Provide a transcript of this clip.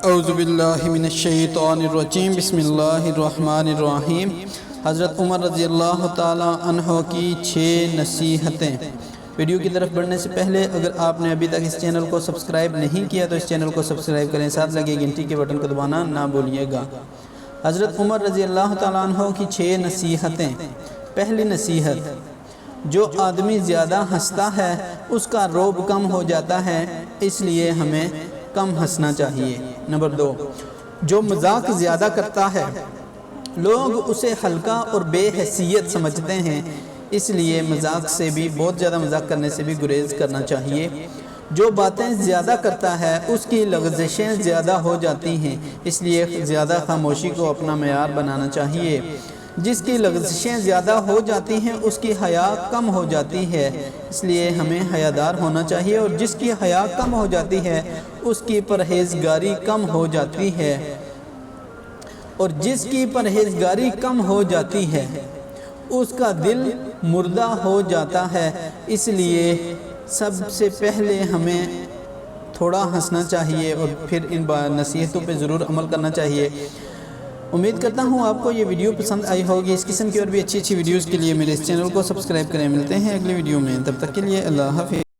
اعوذ باللہ من الشیطان الرجیم بسم اللہ الرحمن الرحیم۔ حضرت عمر رضی اللہ تعالی عنہ کی 6 نصیحتیں۔ ویڈیو کی طرف بڑھنے سے پہلے اگر آپ نے ابھی تک اس چینل کو سبسکرائب نہیں کیا تو اس چینل کو سبسکرائب کریں، ساتھ لگے گھنٹی کے بٹن کو دبانا نہ بھولیے گا۔ حضرت عمر رضی اللہ تعالی عنہ کی 6 نصیحتیں۔ پہلی نصیحت، جو آدمی زیادہ ہنستا ہے اس کا رعب کم ہو جاتا ہے، اس لیے ہمیں کم ہنسنا چاہیے۔ نمبر 2، جو مذاق زیادہ کرتا ہے لوگ اسے ہلکا اور بے حیثیت سمجھتے ہیں، اس لیے مذاق سے بھی، بہت زیادہ مذاق کرنے سے بھی گریز کرنا چاہیے۔ جو باتیں زیادہ کرتا ہے اس کی لغزشیں زیادہ ہو جاتی ہیں، اس لیے زیادہ خاموشی کو اپنا معیار بنانا چاہیے۔ جس کی لغزشیں زیادہ ہو جاتی ہیں اس کی حیا کم ہو جاتی ہے، اس لیے ہمیں حیادار ہونا چاہیے، اور جس کی حیا کم ہو جاتی ہے اس کی پرہیزگاری کم ہو جاتی ہے، اور جس کی پرہیزگاری کم ہو جاتی ہے اس کا دل مردہ ہو جاتا ہے۔ اس لیے سب سے پہلے ہمیں تھوڑا ہنسنا چاہیے اور پھر ان نصیحتوں پہ ضرور عمل کرنا چاہیے۔ امید کرتا ہوں آپ کو یہ ویڈیو پسند آئی ہوگی۔ اس قسم کی اور بھی اچھی ویڈیوز کے لیے میرے اس چینل کو سبسکرائب کریں۔ ملتے ہیں اگلی ویڈیو میں، تب تک کے لیے اللہ حافظ۔